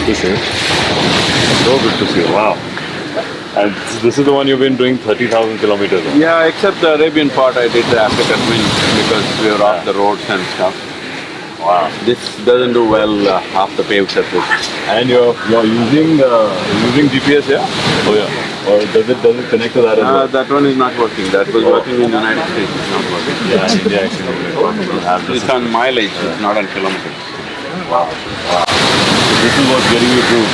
to see. So good to see. Wow. And this is the one you've been doing 30,000 kilometers on. Yeah, except the Arabian part I did the African wind because we were off the roads and stuff. Wow. This doesn't do well off the paved surface. And you're using GPS here? Oh yeah. Or does it connect to that as well? That one is not working. That was working in the United States. It's not working. Yeah, in India actually It's on mileage. It's not on kilometers. Wow. This is what's getting you through.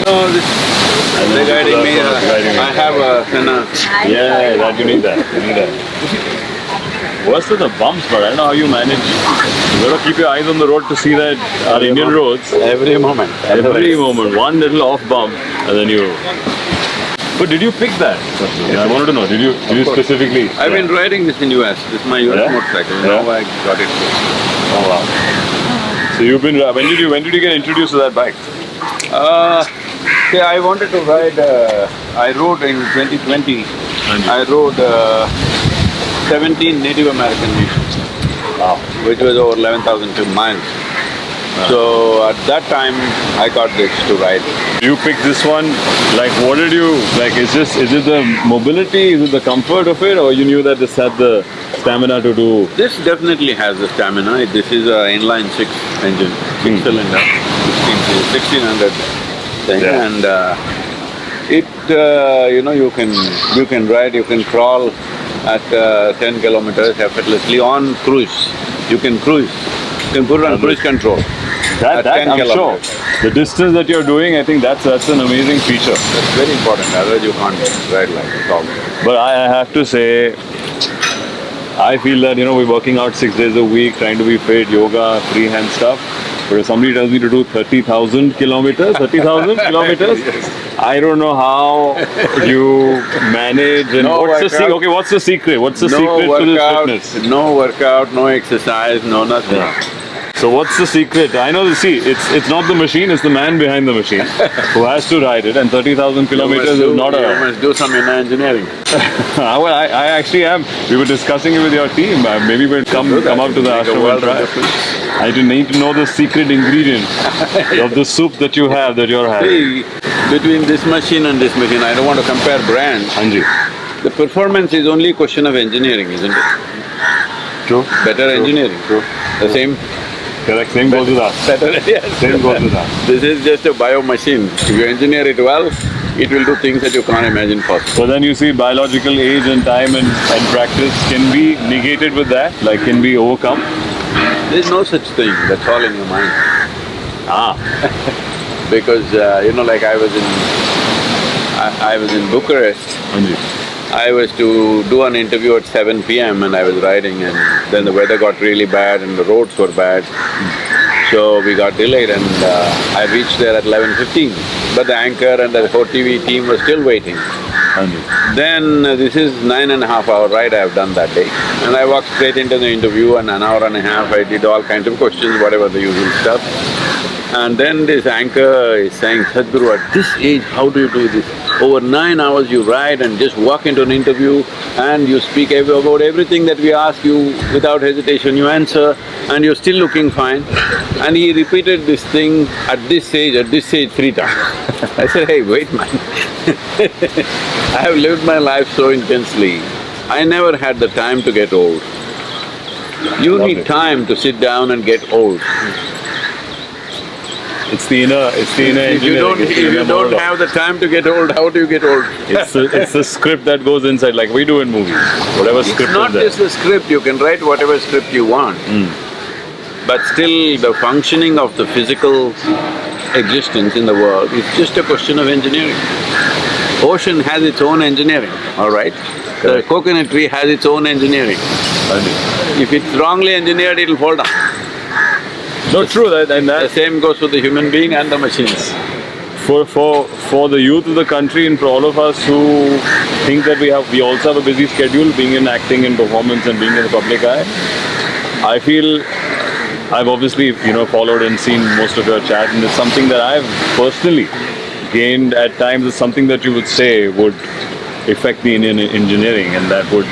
No, this they're guiding me. I have a thinner. Yeah, that you need that. You need that. Worse with the bumps, but I don't know how you manage. You gotta keep your eyes on the road to see that our Indian roads. Every moment. Every moment. One little off bump and then you. But did you pick that? Yeah, I wanted to know. Did you specifically? I've been riding this in US. This is my US motorcycle. Now I got it. Oh wow. So you've been. When did you get introduced to that bike? See, I wanted to ride. I rode in 2020. I rode 17 Native American nations, which was over 11,000 miles. So at that time, I got this to ride. You picked this one. Like, what did you like? Is it the mobility? Is it the comfort of it, or you knew that this had the stamina to do? This definitely has the stamina. This is an inline six engine, six-cylinder, 1600 thing, and you can ride, you can crawl at 10 kilometers effortlessly on cruise. You can cruise. You can put it on cruise control. That I'm sure. The distance that you're doing, I think that's an amazing feature. That's very important. Otherwise, you can't ride like this. But I have to say, I feel that we're working out 6 days a week, trying to be fit, yoga, freehand stuff. But if somebody tells me to do 30,000 kilometers, yes. I don't know how you manage and what's the secret? What's the secret to this fitness? No workout, no exercise, no nothing. Yeah. So what's the secret? I know it's not the machine, it's the man behind the machine who has to ride it, and 30,000 kilometers is not You must do some inner engineering. Well, I actually am. We were discussing it with your team. Maybe we'll come up to the ashram and try. I need to know the secret ingredient of the soup that you have, that you're having. See, between this machine and this machine, I don't want to compare brands. Anji. The performance is only a question of engineering, isn't it? True. Better engineering. True. The same. Correct. Same goes with us. Yes. Same goes with us. This is just a bio machine. If you engineer it well, it will do things that you can't imagine possible. So then you see biological age and time and practice can be negated with that, like can be overcome. There's no such thing, that's all in your mind. Because like I was in Bucharest. I was to do an interview at 7 p.m. and I was riding, and then the weather got really bad and the roads were bad. So we got delayed, and I reached there at 11:15. But the anchor and the whole TV team was still waiting. Then this is 9.5 hour ride I have done that day. And I walked straight into the interview, and an hour and a half I did all kinds of questions, whatever the usual stuff. And then this anchor is saying, Sadhguru, at this age, how do you do this? Over 9 hours you ride and just walk into an interview and you speak about everything that we ask you without hesitation, you answer, and you're still looking fine. And he repeated this thing at this age 3 times. I said, hey, wait man. I have lived my life so intensely, I never had the time to get old. You need time to sit down and get old. It's the inner engineering. If you don't have the time to get old, how do you get old? It's the script that goes inside, like we do in movies. Whatever script is there. It's not just the script, you can write whatever script you want. But still, the functioning of the physical existence in the world is just a question of engineering. Ocean has its own engineering, all right? The coconut tree has its own engineering. If it's wrongly engineered, it'll fall down. No, true, the same goes for the human being and the machines. For the youth of the country and for all of us who think that we also have a busy schedule, being in acting and performance and being in the public eye, I feel I've obviously followed and seen most of your chat, and it's something that I've personally gained at times. It's something that you would say would affect the Indian engineering, and that would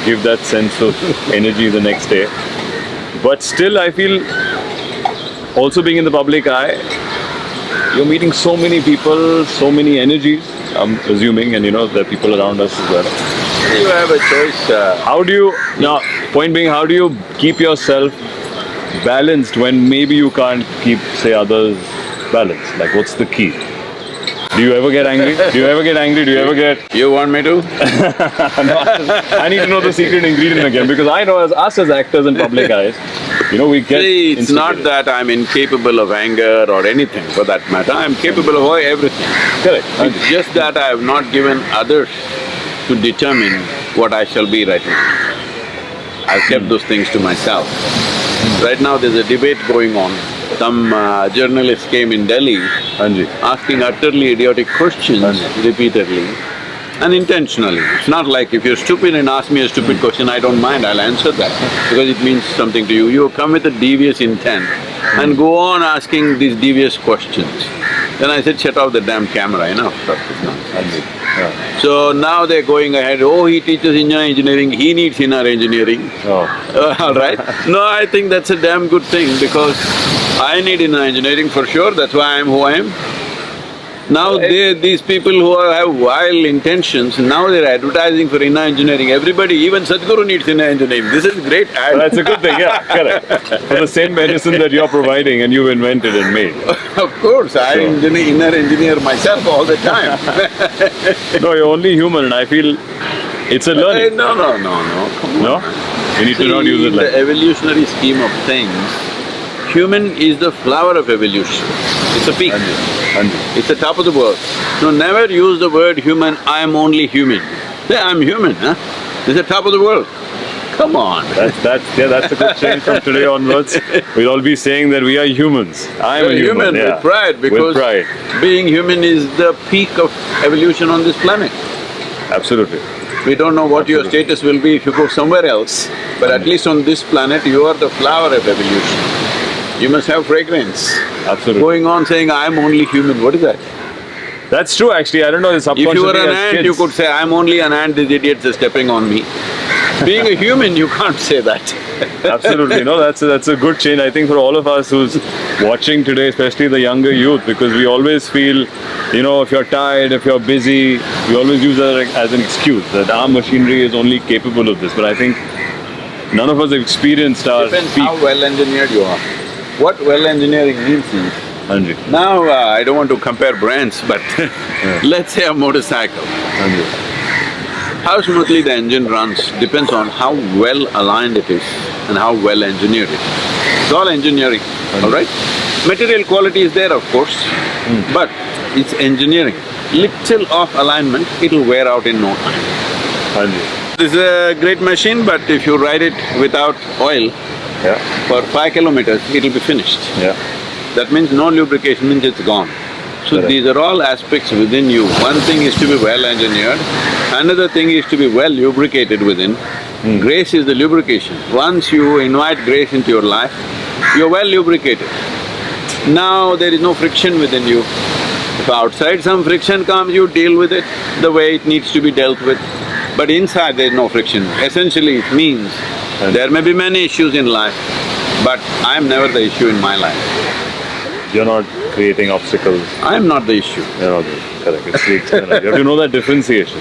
give that sense of energy the next day. But still I feel, also being in the public eye, you're meeting so many people, so many energies, I'm assuming, and there are people around us as well. You have a choice. How do you, now, point being, how do you keep yourself balanced when maybe you can't keep, say, others balanced? Like, what's the key? Do you ever get angry? Do you ever get... You want me to? I need to know the secret ingredient again, because I know as us as actors in public eyes, we get... See, it's not instigated. that I'm incapable of anger or anything for that matter. I'm capable of everything. Correct. It's just that I have not given others to determine what I shall be right now. I've kept those things to myself. Right now there's a debate going on. Some journalists came in Delhi asking utterly idiotic questions repeatedly and intentionally. It's not like if you're stupid and ask me a stupid question, I don't mind, I'll answer that because it means something to you. You come with a devious intent and go on asking these devious questions. Then I said, shut off the damn camera, enough of this nonsense. So now they're going ahead, oh, he teaches inner engineering, he needs inner engineering. All right? No, I think that's a damn good thing because I need inner engineering for sure, that's why I'm who I am. Now these people who have vile intentions, now they're advertising for inner engineering. Everybody, even Sadhguru needs inner engineering. This is great ad. That's a good thing, yeah, correct. For the same medicine that you're providing and you've invented and made. Of course, I inner engineer myself all the time. No, you're only human and I feel it's a learning. No, come on. No? You need to not use it like the evolutionary scheme of things, human is the flower of evolution. It's a peak. It's the top of the world. So never use the word human, I am only human. Say, I'm human, huh? It's the top of the world. Come on. That's a good change from today onwards. We'll all be saying that we are humans. I am a human, yeah. With pride, because with pride. Being human is the peak of evolution on this planet. Absolutely. We don't know what your status will be if you go somewhere else, but at least on this planet, you are the flower of evolution. You must have fragrance. Absolutely. Going on saying, I'm only human, what is that? That's true actually, I don't know, it's If you were an ant, you could say, I'm only an ant, these idiots are stepping on me. Being a human, you can't say that. Absolutely, no, that's a good change, I think, for all of us who's watching today, especially the younger youth, because we always feel, if you're tired, if you're busy, we always use that as an excuse, that our machinery is only capable of this, but I think none of us have experienced our Depends peak. how well engineered you are. What well engineering means is, now I don't want to compare brands, but let's say a motorcycle. How smoothly the engine runs depends on how well aligned it is and how well engineered it is. It's all engineering, all right? Material quality is there, of course, but it's engineering. Little off alignment, it'll wear out in no time. This is a great machine, but if you ride it without oil, for 5 kilometers, it'll be finished. That means no lubrication, means it's gone. So these are all aspects within you. One thing is to be well engineered, another thing is to be well lubricated within. Grace is the lubrication. Once you invite grace into your life, you're well lubricated. Now there is no friction within you. If outside some friction comes, you deal with it the way it needs to be dealt with. But inside there is no friction. Essentially it means there may be many issues in life, but I'm never the issue in my life. You're not creating obstacles. I'm not the issue. You're not correct, it's the external. You have to know that differentiation.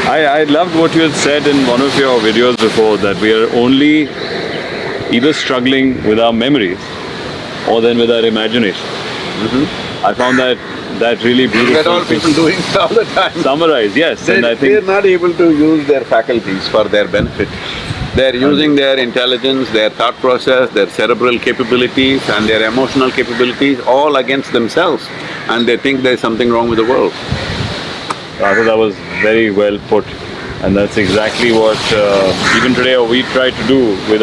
I loved what you had said in one of your videos before, that we are only either struggling with our memories or then with our imagination. I found that really beautiful. That's all people doing all the time. Summarize, yes, and I think… They're not able to use their faculties for their benefit. They're using their intelligence, their thought process, their cerebral capabilities and their emotional capabilities all against themselves, and they think there's something wrong with the world. I thought that was very well put, and that's exactly what even today we try to do with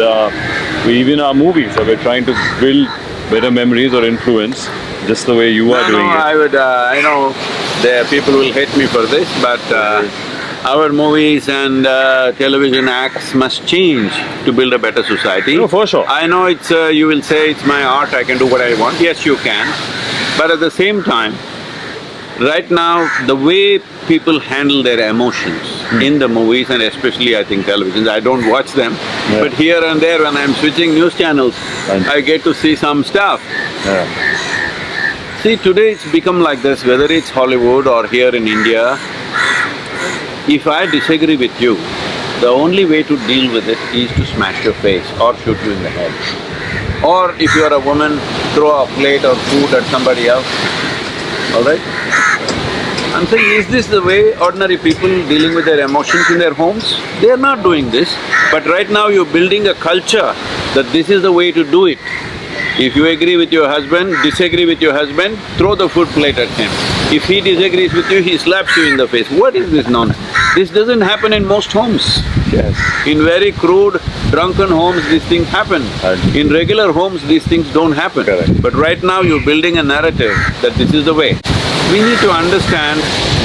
even our movies. So we're trying to build better memories or influence, just the way you are doing it. I know there people will hate me for this, but our movies and television acts must change to build a better society. No, for sure. I know it's… you will say it's my art, I can do what I want. Yes, you can. But at the same time, right now, the way people handle their emotions in the movies and especially I think televisions, I don't watch them, but here and there when I'm switching news channels, I get to see some stuff. See, today it's become like this, whether it's Hollywood or here in India, if I disagree with you, the only way to deal with it is to smash your face or shoot you in the head. Or if you are a woman, throw a plate of food at somebody else, all right? I'm saying, is this the way ordinary people dealing with their emotions in their homes? They are not doing this, but right now you're building a culture that this is the way to do it. If you agree with your husband, disagree with your husband, throw the food plate at him. If he disagrees with you, he slaps you in the face. What is this nonsense? This doesn't happen in most homes. Yes. In very crude, drunken homes, these things happen. In regular homes, these things don't happen. Correct. But right now, you're building a narrative that this is the way. We need to understand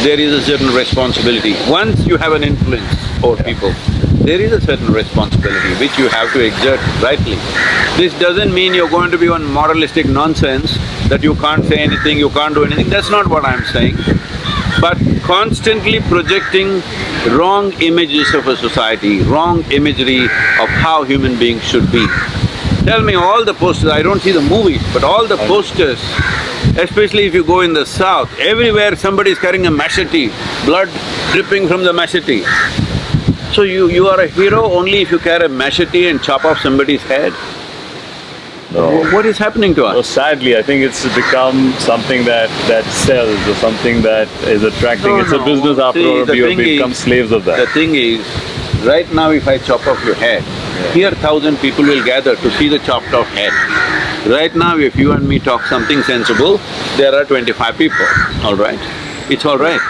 there is a certain responsibility. Once you have an influence over people, there is a certain responsibility which you have to exert rightly. This doesn't mean you're going to be on moralistic nonsense that you can't say anything, you can't do anything, that's not what I'm saying. But constantly projecting wrong images of a society, wrong imagery of how human beings should be. Tell me all the posters, I don't see the movies, but all the posters, especially if you go in the south, everywhere somebody is carrying a machete, blood dripping from the machete. So you are a hero only if you carry a machete and chop off somebody's head? No. What is happening to So us? sadly, I think it's become something that sells or something that is attracting. It's a business after See, all, the we have thing become is- slaves of The that. thing is, right now if I chop off your head, here 1,000 people will gather to see the chopped off head. Right now if you and me talk something sensible, there are 25 people, all right? It's all right.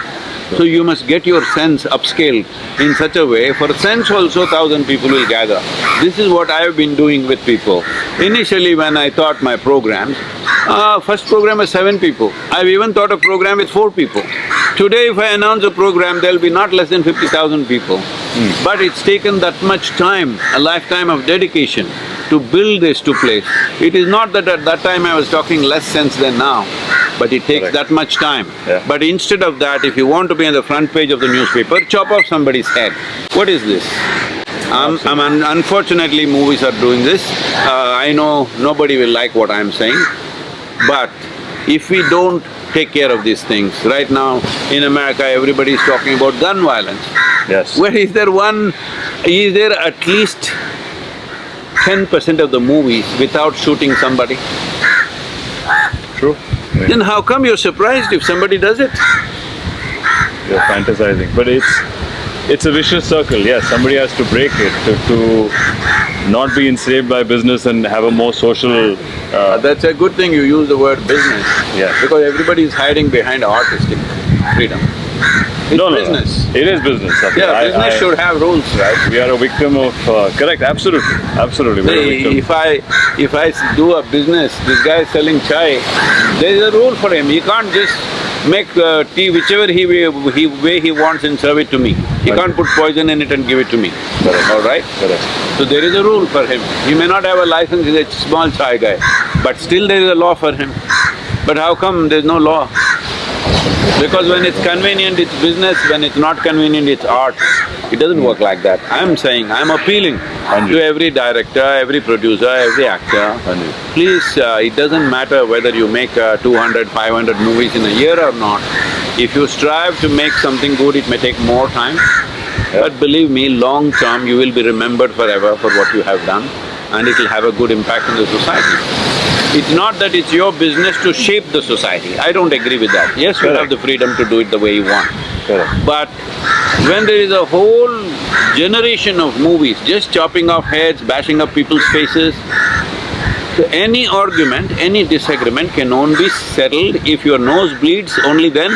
So you must get your sense upscaled in such a way, for sense also 1,000 people will gather. This is what I have been doing with people. Initially when I thought my programs, first program was 7 people. I've even thought a program with 4 people. Today if I announce a program, there'll be not less than 50,000 people. But it's taken that much time, a lifetime of dedication to build this to place. It is not that at that time I was talking less sense than now, but it takes Correct. that much time. Yeah. But instead of that, if you want to be on the front page of the newspaper, chop off somebody's head. What is this? Unfortunately, movies are doing this. I know nobody will like what I'm saying, but if we don't take care of these things, right now in America everybody is talking about gun violence. Yes. Where is there at least 10% of the movies without shooting somebody? True. Then how come you're surprised if somebody does it? You're fantasizing, but it's a vicious circle. Yes, somebody has to break it to not be enslaved by business and have a more social. That's a good thing you use the word business. Yeah. Because everybody is hiding behind artistic freedom. It's No, business. It is business. Sathya. Yeah, business should have rules, right? We are a victim of… correct, absolutely, absolutely, we're a victim. If I do a business, this guy is selling chai, there is a rule for him. He can't just make tea whichever way he wants and serve it to me. He can't put poison in it and give it to me. Correct. All right? Correct. So there is a rule for him. He may not have a license, he's a small chai guy, but still there is a law for him. But how come there's no law? Because when it's convenient, it's business, when it's not convenient, it's art. It doesn't work like that. I'm saying, I'm appealing to every director, every producer, every actor. Please, it doesn't matter whether you make 200, 500 movies in a year or not. If you strive to make something good, it may take more time. But believe me, long term, you will be remembered forever for what you have done, and it will have a good impact on the society. It's not that it's your business to shape the society, I don't agree with that. Yes, you have the freedom to do it the way you want. Correct. But when there is a whole generation of movies just chopping off heads, bashing up people's faces, so any argument, any disagreement can only be settled if your nose bleeds, only then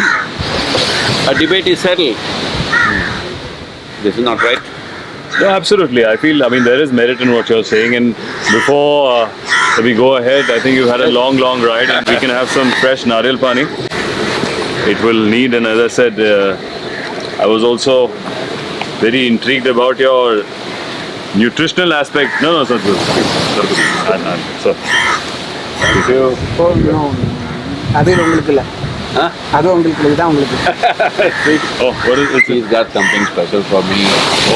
a debate is settled. This is not right. No, absolutely. I mean, there is merit in what you're saying, and before we go ahead, I think you've had a long ride and we can have some fresh nariyal pani. It will need, and as I said, I was also very intrigued about your nutritional aspect. No, Sadhguru. Sir. Thank you. அது உங்களுக்கு இல்ல Huh? அது உங்களுக்கு இதுதான் உங்களுக்கு Oh, what is it? He's got something special for me.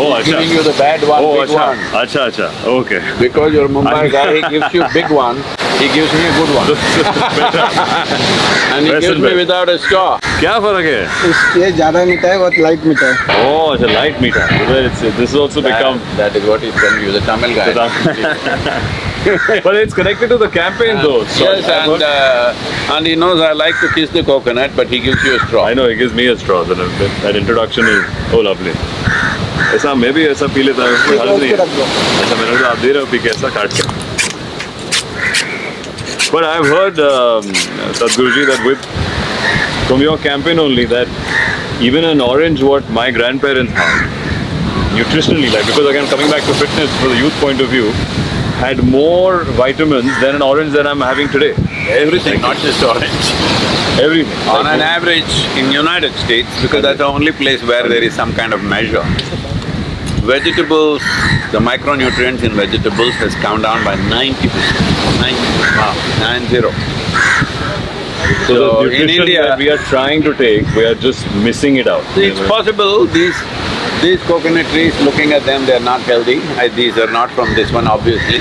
Oh, He's acha. giving you the bad one, Oh, big acha. one. Acha. Okay. Because you're a Mumbai guy, he gives you big one. He gives me a good one. And he Best gives and me best. without a straw. क्या फर्क है? ये ज़्यादा मीठा है, बहुत light मीठा है। Oh, it's a light meter. This has also become. That is what he's telling you, the Tamil guy. But it's connected to the campaign though. So Yes, and he knows I like to kiss the coconut, but he gives you a straw. I know he gives me a straw. That introduction is so lovely. ऐसा मैं भी ऐसा P लेता हूँ, कोई हर्ज नहीं है। अच्छा मैंने कहा आप दे रहे हो पी के ऐसा काट के। But I've heard Sadhguruji that from your campaign only that even an orange what my grandparents had nutritionally, like because again coming back to fitness for the youth point of view, had more vitamins than an orange that I'm having today. Everything, not just orange. Everything. On an average, in United States, because that's the only place where there is some kind of measure, vegetables, the micronutrients in vegetables has come down by 90%. 90%. Wow. 90. So the So in nutrition India, that we are trying to take, we are just missing it out. it's possible these coconut trees, looking at them, they're not healthy. These are not from this one, obviously.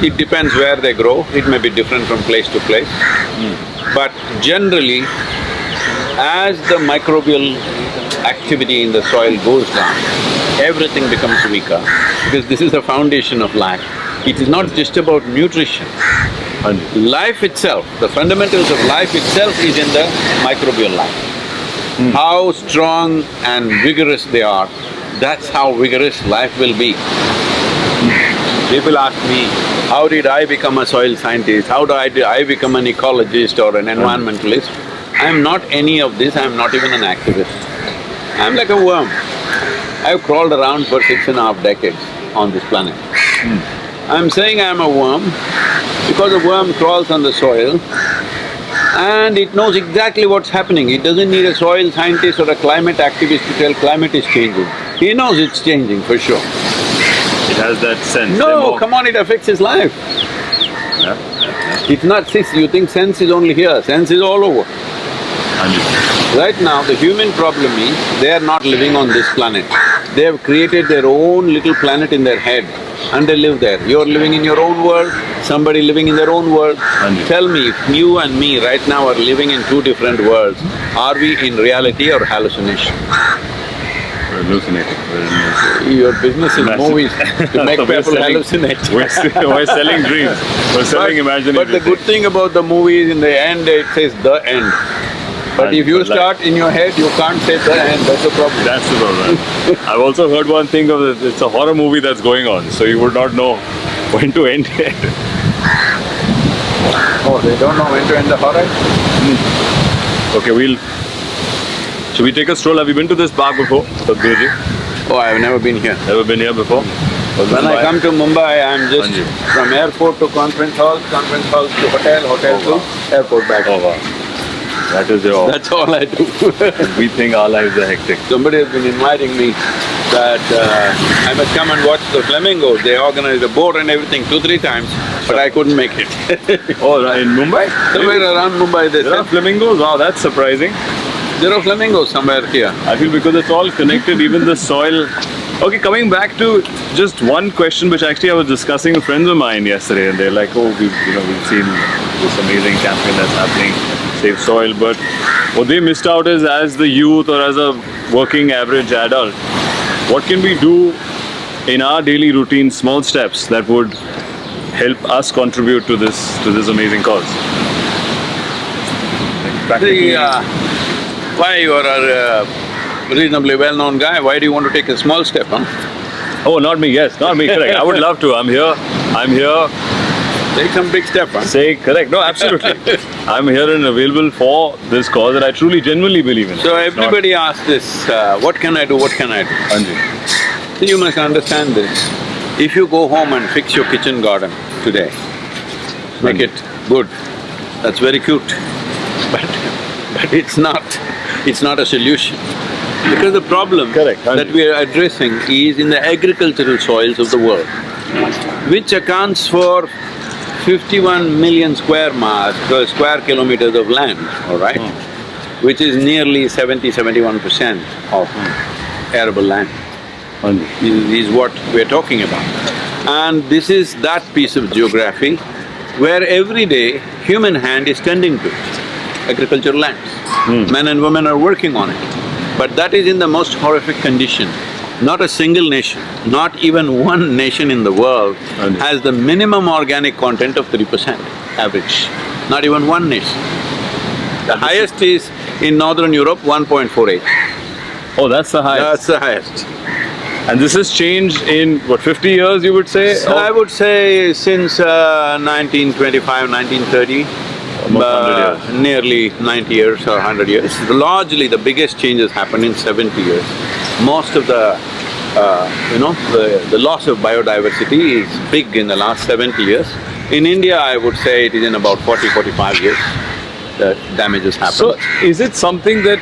It depends where they grow, it may be different from place to place. But generally, as the microbial activity in the soil goes down, everything becomes weaker, because this is the foundation of life. It is not just about nutrition. Life itself, the fundamentals of life itself is in the microbial life. How strong and vigorous they are, that's how vigorous life will be. People ask me, how did I become a soil scientist? How did I become an ecologist or an environmentalist? I am not any of this, I am not even an activist. I am like a worm. I have crawled around for 6.5 decades on this planet. I am saying I am a worm because a worm crawls on the soil and it knows exactly what's happening. It doesn't need a soil scientist or a climate activist to tell climate is changing. He knows it's changing for sure. It has that sense. No, come on, it affects his life. It's not this, you think sense is only here, sense is all over. Right now, the human problem is, they are not living on this planet. They have created their own little planet in their head and they live there. You're living in your own world, somebody living in their own world. Tell me, if you and me right now are living in two different worlds, are we in reality or hallucination? Hallucinating. Your business is Massive. movies to make We're people selling- hallucinate. We're selling dreams. We're selling imaginary But the good thing about the movie is in the end it says the end. But And if you like- start in your head, you can't say the end, that's the problem. That's the problem. I've also heard one thing of it, it's a horror movie that's going on, so you would not know when to end it. Oh, they don't know when to end the horror? Okay, should we take a stroll? Have you been to this park before, Sadhguruji? Oh, I've never been here. Never been here before? When I come to Mumbai, I'm just Anji. from airport to conference hall to hotel, hotel to airport back. Oh wow. That is your… That's all I do. We think our lives are hectic. Somebody has been inviting me that I must come and watch the flamingos. They organized a boat and everything 2-3 times, but I couldn't make it. Oh, in Mumbai? Somewhere around Mumbai they There are said, flamingos? Wow, that's surprising. there are flamingos somewhere here. I feel because it's all connected, even the soil. Okay, coming back to just one question which actually I was discussing with friends of mine yesterday, and they're like, oh, we've seen this amazing campaign that's happening, Save Soil, but what they missed out is, as the youth or as a working average adult, what can we do in our daily routine, small steps that would help us contribute to this amazing cause? See, why you are a reasonably well-known guy, why do you want to take a small step, huh? Oh, not me, yes, not me, correct. I would love to. I'm here. Take some big step, huh? Say correct. No, absolutely. I'm here and available for this cause that I truly, genuinely believe in. So everybody asks this, what can I do, what can I do? Anji. So you must understand this. If you go home and fix your kitchen garden today, make it good, that's very cute. But it's not a solution. Because the problem Correct, that we are addressing is in the agricultural soils of the world, which accounts for 51 million square kilometers of land, all right? Which is nearly 70–71% of arable land. Anji. Is what we're talking about. And this is that piece of geography where every day human hand is tending to it, agricultural lands. Men and women are working on it. But that is in the most horrific condition. Not a single nation, not even one nation in the world has the minimum organic content of 3% average. Not even one nation. The highest is in Northern Europe, 1.48. Oh, that's the highest. That's the highest. And this has changed in what, 50 years you would say? So I would say since 1925, 1930, Almost 100 years. nearly 90 years or 100 years. Largely the biggest changes happened in 70 years. Most of the, the loss of biodiversity is big in the last 70 years. In India, I would say it is in about 40-45 years the damages happen. So, is it something that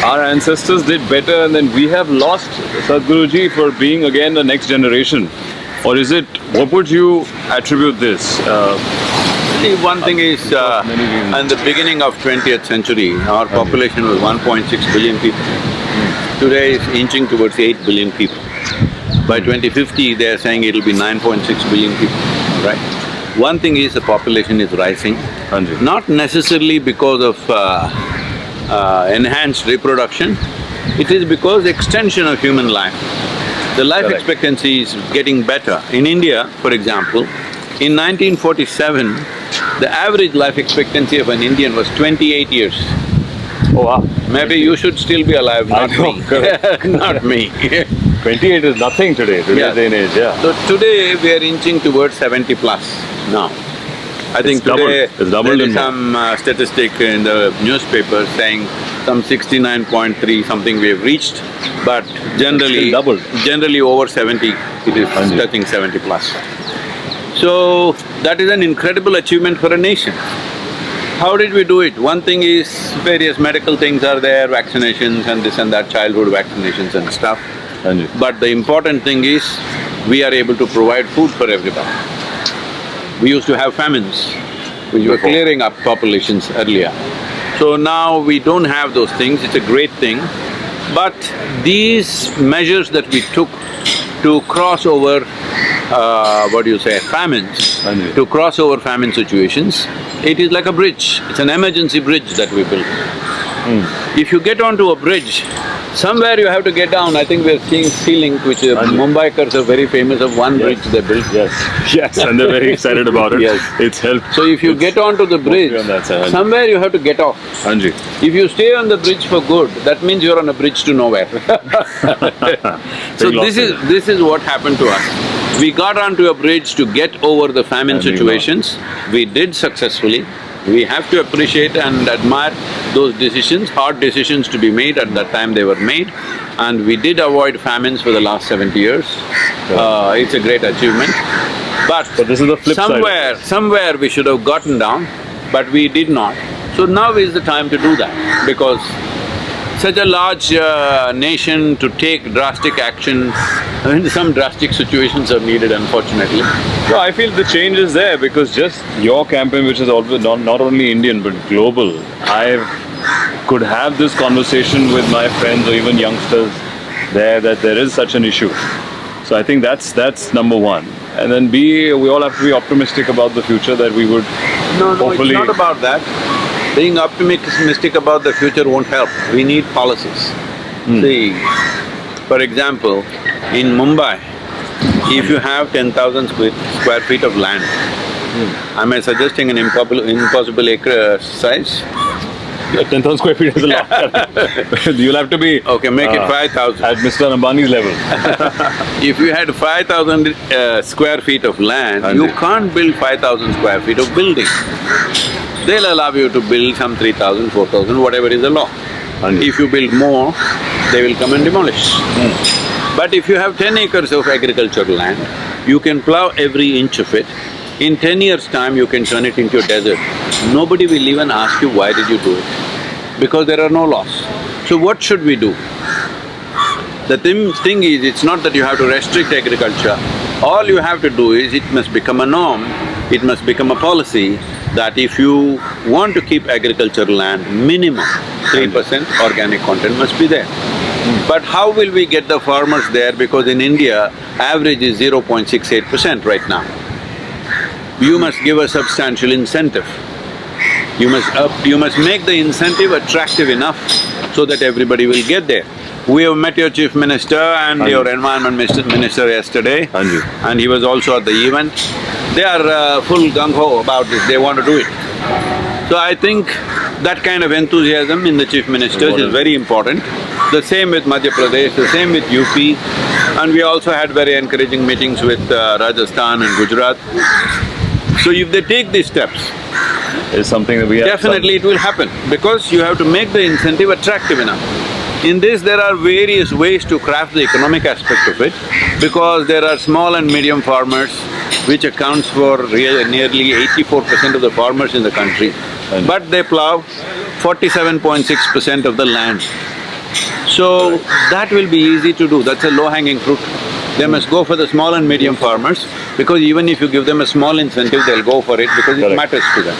our ancestors did better and then we have lost, Sadhguruji, for being again the next generation? Or is it, what would you attribute this? See, one thing is, many reasons. in the beginning of 20th century, our population was 1.6 billion people. Today it's inching towards 8 billion people. By 2050, they are saying it'll be 9.6 billion people, right? One thing is the population is rising, not necessarily because of enhanced reproduction, it is because extension of human life. The life expectancy is getting better. In India, for example, in 1947, the average life expectancy of an Indian was 28 years. Oh wow. Maybe you should still be alive, not me. Not me. 28 is nothing today's day and age, yeah. So today we are inching towards 70 plus now. I think today it's doubled there is some statistic in the newspaper saying some 69.3 something we have reached, but generally over 70, it is touching 70 plus. So that is an incredible achievement for a nation. How did we do it? One thing is various medical things are there, vaccinations and this and that, childhood vaccinations and stuff. But the important thing is, we are able to provide food for everybody. We used to have famines, which were clearing up populations earlier. So now we don't have those things, it's a great thing. But these measures that we took to cross over, famines, to cross over famine situations, it is like a bridge, it's an emergency bridge that we built. If you get onto a bridge, somewhere you have to get down. I think we are seeing Sea-Link, which Mumbaikars are very famous of one bridge they built. Yes, and they're very excited about it. It's helped. So if you get onto the bridge, somewhere you have to get off. If you stay on the bridge for good, that means you're on a bridge to nowhere. So this is what happened to us. We got onto a bridge to get over the famine situations. We did successfully. We have to appreciate and admire those decisions, hard decisions to be made at that time they were made, and we did avoid famines for the last 70 years. It's a great achievement. But this is the flip side. Somewhere we should have gotten down, but we did not. So now is the time to do that, because such a large nation to take drastic action, some drastic situations are needed, unfortunately. So I feel the change is there because just your campaign, which is always not only Indian but global, I could have this conversation with my friends or even youngsters there that there is such an issue. So I think that's number one. And then B, we all have to be optimistic about the future, that we would hopefully… No, it's not about that. Being optimistic about the future won't help. We need policies. See, for example, in Mumbai, if you have 10,000 square feet of land, am I suggesting an impossible exercise? 10,000 square feet is a lot. You'll have to be… Okay, make it 5,000. At Mr. Ambani's level. If you had 5,000 square feet of land, you can't build 5,000 square feet of building. They'll allow you to build some 3,000, 4,000, whatever is the law. If you build more, they will come and demolish. But if you have 10 acres of agricultural land, you can plow every inch of it. In 10 years' time, you can turn it into a desert. Nobody will even ask you, why did you do it? Because there are no laws. So what should we do? The thing is, it's not that you have to restrict agriculture. All you have to do is, it must become a norm, it must become a policy that if you want to keep agricultural land, minimum 3% organic content must be there. But how will we get the farmers there? Because in India, average is 0.68% right now. You must give a substantial incentive. You must make the incentive attractive enough so that everybody will get there. We have met your chief minister and your environment minister yesterday, and he was also at the event. They are full gung-ho about this, they want to do it. So I think that kind of enthusiasm in the chief ministers is very important. The same with Madhya Pradesh, the same with UP, and we also had very encouraging meetings with Rajasthan and Gujarat. So if they take these steps, It's something that we have… definitely it will happen, because you have to make the incentive attractive enough. In this, there are various ways to craft the economic aspect of it, because there are small and medium farmers, which accounts for nearly 84% of the farmers in the country. But they plow 47.6% of the land. So, that will be easy to do, that's a low-hanging fruit. They must go for the small and medium farmers, because even if you give them a small incentive, they'll go for it because it matters to them.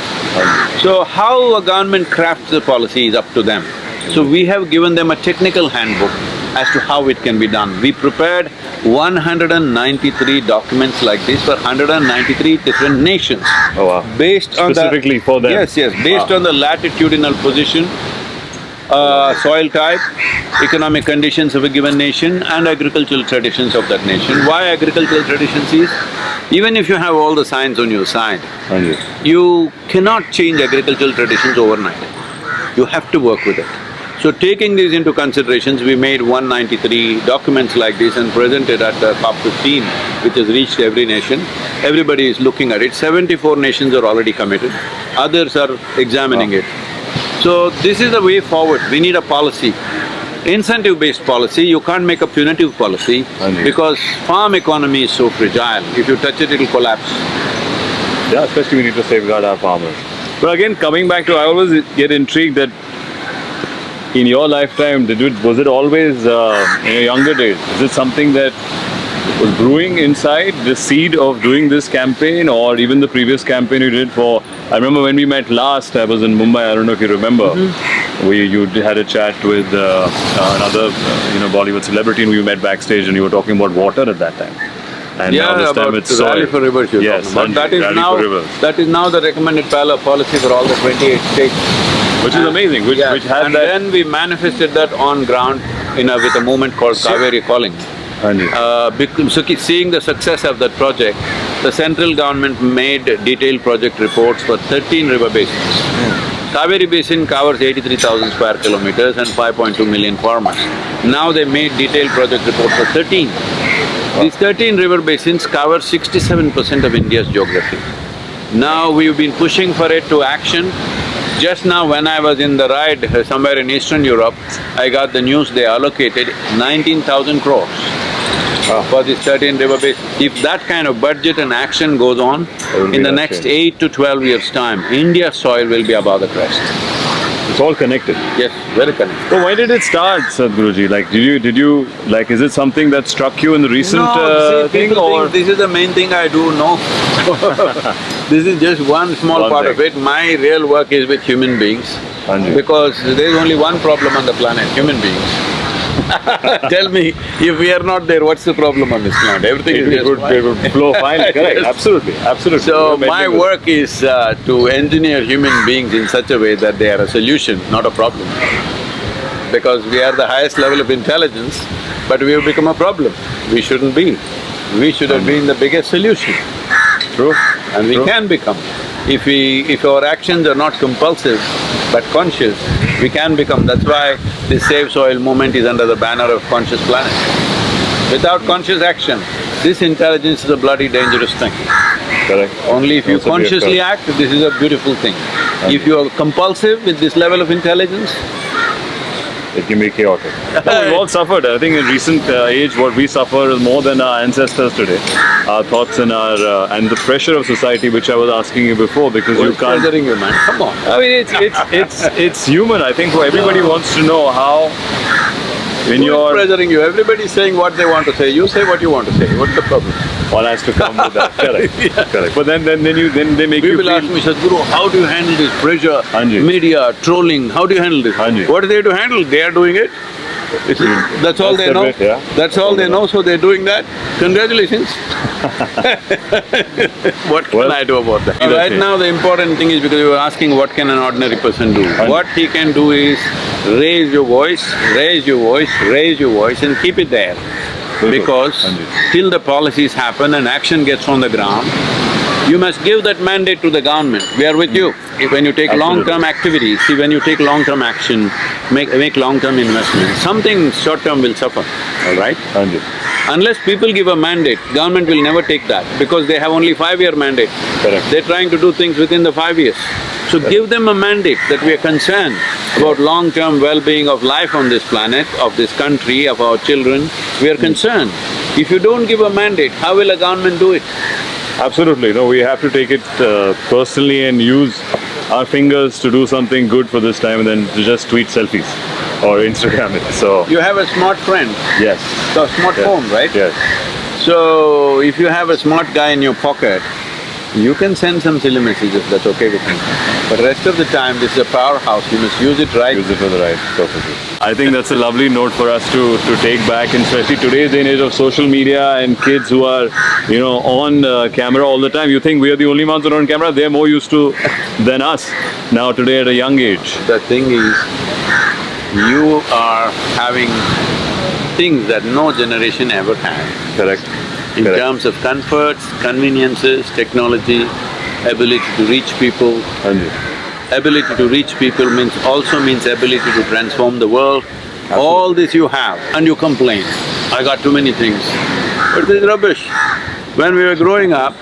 So, how a government crafts the policy is up to them. So, we have given them a technical handbook as to how it can be done. We prepared 193 documents like this for 193 different nations. Oh wow. Based on Specifically for them? Yes, based on the latitudinal position, soil type, economic conditions of a given nation and agricultural traditions of that nation. Why agricultural traditions is, even if you have all the science on your side, you cannot change agricultural traditions overnight. You have to work with it. So taking these into considerations, we made 193 documents like this and presented at the COP15, which has reached every nation. Everybody is looking at it. 74 nations are already committed, others are examining it. So this is the way forward, we need a policy. Incentive-based policy, you can't make a punitive policy because farm economy is so fragile. If you touch it, it'll collapse. Yeah, especially we need to safeguard our farmers. But again, coming back to… I always get intrigued that in your lifetime, was it always, in your younger days, is it something that was brewing inside, the seed of doing this campaign, or even the previous campaign you did for… I remember when we met last, I was in Mumbai, I don't know if you remember. You had a chat with another, Bollywood celebrity, and we met backstage and you were talking about water at that time. And now this time it's soil. Rally for Rivers you're Yes, talking about. That is now the recommended policy for all the 28 states. Which is amazing, which has and that… then we manifested that on ground with a movement called Kaveri Calling. Seeing the success of that project, the central government made detailed project reports for 13 river basins. Kaveri Basin covers 83,000 square kilometers and 5.2 million farmers. Now they made detailed project reports for 13. These 13 river basins cover 67% of India's geography. Now we've been pushing for it to action. Just now when I was in the ride somewhere in Eastern Europe, I got the news they allocated 19,000 crores for these 13 river basins. If that kind of budget and action goes on, in the next 8 to 12 years' time, India's soil will be above the crest. It's all connected. Yes, very connected. So why did it start, Sadhguruji? Like, is it something that struck you in the recent thing, or… This is the main thing I do, no. This is just one small part of it. My real work is with human beings, because there is only one problem on the planet, human beings. Tell me, if we are not there, what's the problem on this planet? Everything is just fine. It would flow fine, correct, absolutely. So my work is to engineer human beings in such a way that they are a solution, not a problem. Because we are the highest level of intelligence, but we have become a problem. We shouldn't be. We should have been the biggest solution. True. And we can become. If our actions are not compulsive but conscious, we can become. That's why this Save Soil movement is under the banner of Conscious Planet. Without conscious action, this intelligence is a bloody dangerous thing. Correct. Only if you consciously act, this is a beautiful thing. If you are compulsive with this level of intelligence, it can be chaotic. No, we've all suffered. I think in recent age, what we suffer is more than our ancestors today. Our thoughts and and the pressure of society, which I was asking you before, because you can't… pressuring you, man? Come on. I mean, it's human. I think everybody wants to know how… When Who is pressuring you? Everybody is saying what they want to say. You say what you want to say. What's the problem? One has to come with that. Correct. Correct. But then they make you People ask me, Sadhguru, how do you handle this pressure, media, trolling? How do you handle this? What are they to handle? They are doing it. That's all they know. Yeah. That's all they know, so they're doing that. Congratulations. What can I do about that? Right now, the important thing is, because you were asking what can an ordinary person do. What he can do is raise your voice, raise your voice, raise your voice and keep it there. Because till the policies happen and action gets on the ground, you must give that mandate to the government. We are with you. When you take long-term activities, see, when you take long-term action, make long-term investment, something short-term will suffer, all right? Unless people give a mandate, government will never take that because they have only 5-year mandate. Correct. They're trying to do things within the 5 years. So give them a mandate that we are concerned about long-term well-being of life on this planet, of this country, of our children. We are concerned. If you don't give a mandate, how will a government do it? Absolutely, no, we have to take it personally and use our fingers to do something good for this time and then to just tweet selfies or Instagram it, so… You have a smart friend. Yes. The smartphone, right? Yes. So, if you have a smart guy in your pocket, you can send some silly messages, that's okay with me. But rest of the time, this is a powerhouse, you must use it right. Use it for the right purposes. I think that's a lovely note for us to take back, and especially today's day and age of social media and kids who are, on camera all the time. You think we are the only ones who are on camera? They're more used to than us now today at a young age. The thing is, you are having things that no generation ever had. Correct. In terms of comforts, conveniences, technology, ability to reach people. Ability to reach people also means ability to transform the world. Absolutely. All this you have and you complain, I got too many things. But this is rubbish. When we were growing up,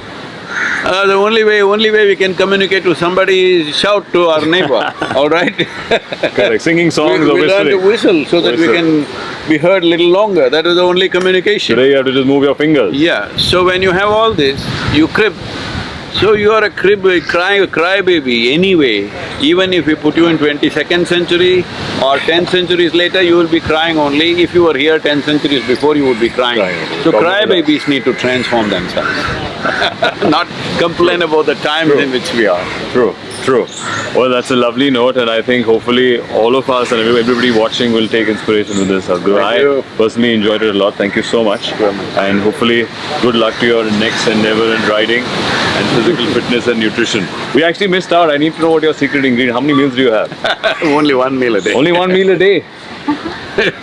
the only way we can communicate to somebody is shout to our neighbor, all right? Correct, singing songs or whistling. We learn to whistle so that we can be heard little longer, that is the only communication. Today you have to just move your fingers. Yeah, so when you have all this, you crib. So you are a crybaby anyway. Even if we put you in 22nd century or 10 centuries later, you will be crying only. If you were here 10 centuries before, you would be crying. So crybabies need to transform themselves, not complain about the times in which we are. True. Well, that's a lovely note, and I think hopefully all of us and everybody watching will take inspiration with this, Sadhguru. I personally enjoyed it a lot. Thank you so much. And hopefully good luck to your next endeavor in riding and physical fitness and nutrition. We actually missed out. I need to know what your secret ingredient. How many meals do you have? Only 1 meal a day. Only 1 meal a day?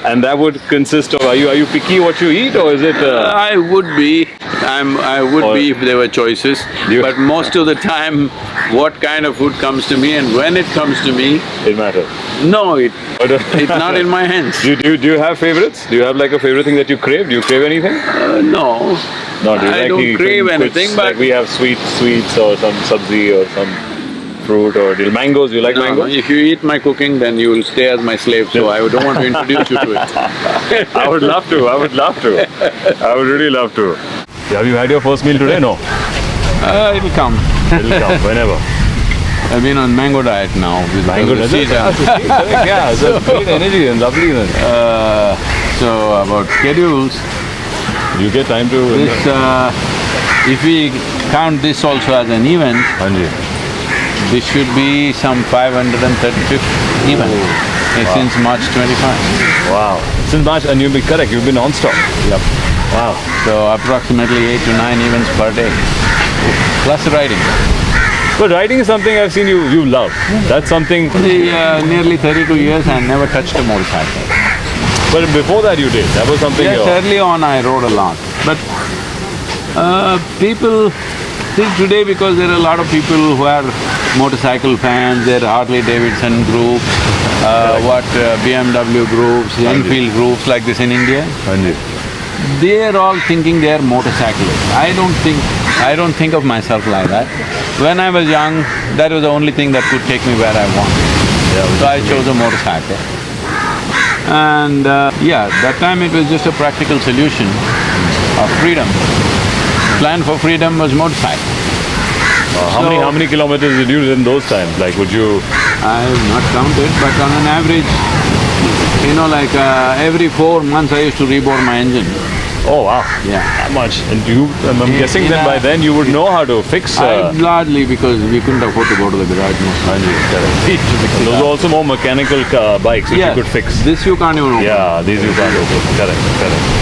And that would consist of… Are you picky what you eat, or is it… I would be. I would be if there were choices. But most of the time, what kind of food comes to me and when it comes to me… It matters. No, it's not in my hands. Do you have favorites? Do you have like a favorite thing that you crave? Do you crave anything? No. I don't crave anything, but… Like we have sweets or some sabzi or some fruit or mangoes. You like mangoes? If you eat my cooking, then you will stay as my slave, so I don't want to introduce you to it. I would love to. I would really love to. Have you had your first meal today? No? It'll come. It'll come, whenever. I've been on mango diet now. Mango diet? Yeah, so great energy and lovely then. So about schedules… You get time to… if we count this also as an event, this should be some 535th event since March 25. Wow. Since March, and you've been correct, you've been non-stop. Yep. Wow. So approximately 8 to 9 events per day, plus riding. But riding is something I've seen you love. That's something… Nearly 32 years I never touched a motorcycle. But before that you did, that was something… Yes, early on I rode a lot. But people… See, today because there are a lot of people who are motorcycle fans, there are Harley Davidson groups, BMW groups, Enfield groups like this in India. They are all thinking they are motorcyclists. I don't think of myself like that. When I was young, that was the only thing that could take me where I wanted. So I chose a motorcycle. And that time it was just a practical solution of freedom. Plan for freedom was motorcycle. How many kilometers did you do in those times? Like, would you… I have not counted, but on an average, every 4 months I used to rebore my engine. Oh wow. Yeah. That much. And I'm guessing that by then you would know how to fix. Largely because we couldn't afford to go to the garage most times. Those are also more mechanical bikes which you could fix. This you can't even open. Yeah, these you can't open. Correct.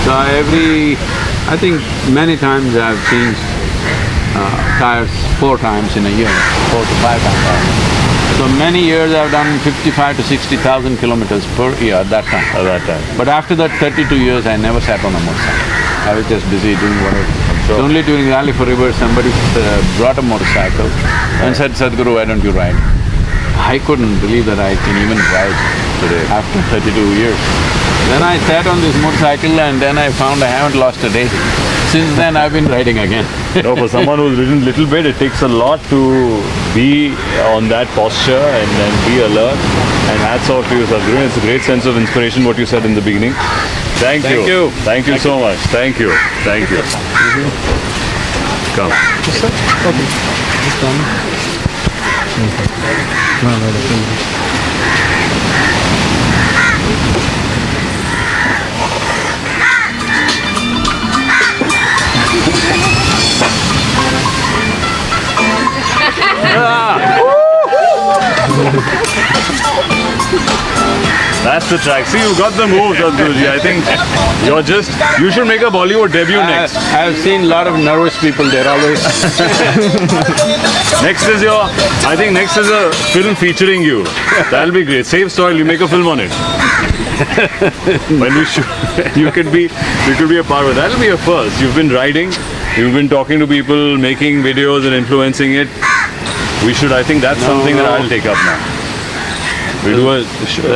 So I think many times I've changed tires 4 times in a year, 4 to 5 times. So many years I've done 55 to 60,000 kilometers per year at that time. But after that 32 years, I never sat on a motorcycle. I was just busy doing whatever. Sure. Only during Rally for Rivers, somebody brought a motorcycle and said, Sadhguru, why don't you ride? I couldn't believe that I can even ride today after 32 years. Then I sat on this motorcycle and then I found I haven't lost a day. Since then, I've been riding again. No, for someone who's ridden little bit, it takes a lot to be on that posture and be alert. And hats off to you, Sadhguru. It's a great sense of inspiration, what you said in the beginning. Thank you. Thank you so much. Thank you. Come. That's the track. See, you got the move, Sadhguruji. I think you should make a Bollywood debut next. I've seen a lot of nervous people there always. Next is a film featuring you. That'll be great. Save soil, you make a film on it. When we shoot, you could be a part of it. That'll be a first. You've been riding, you've been talking to people, making videos and influencing it. I think that's something that I'll take up now. We do a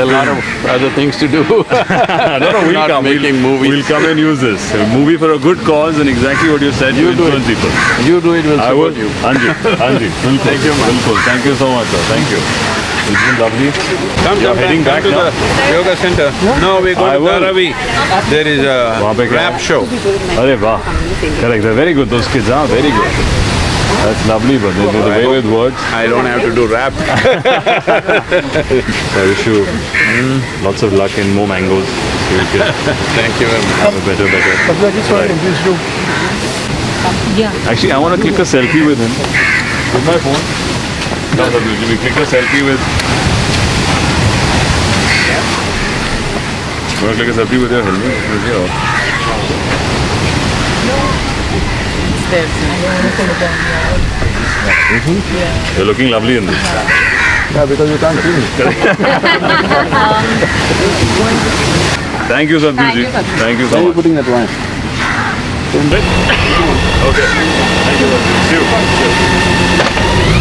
lot of other things to do. we'll come. We'll come and use this. A movie for a good cause and exactly what you said, you influence people. You do it, we'll support you. Anji. Thank you, man. Thank you so much, sir. Thank you. It's been lovely. You're heading back to now? the yoga center. No, we're going to Dharavi. There is a rap show. Arey wow. Correct. They're very good. Those kids are very good. That's lovely, but they do the way with words. I don't have to do rap. I wish you lots of luck and more mangoes. Thank you very much. Have a better. Yeah. Actually, I want to click a selfie with him. With my phone. No, we click a selfie with. You want to click a selfie with your helmet? You're looking lovely in this. Yeah, because you can't see me. Thank you, Sadhguruji. Thank you so Where are you much. putting that wine? Okay. Thank you, Sadhguruji. See you.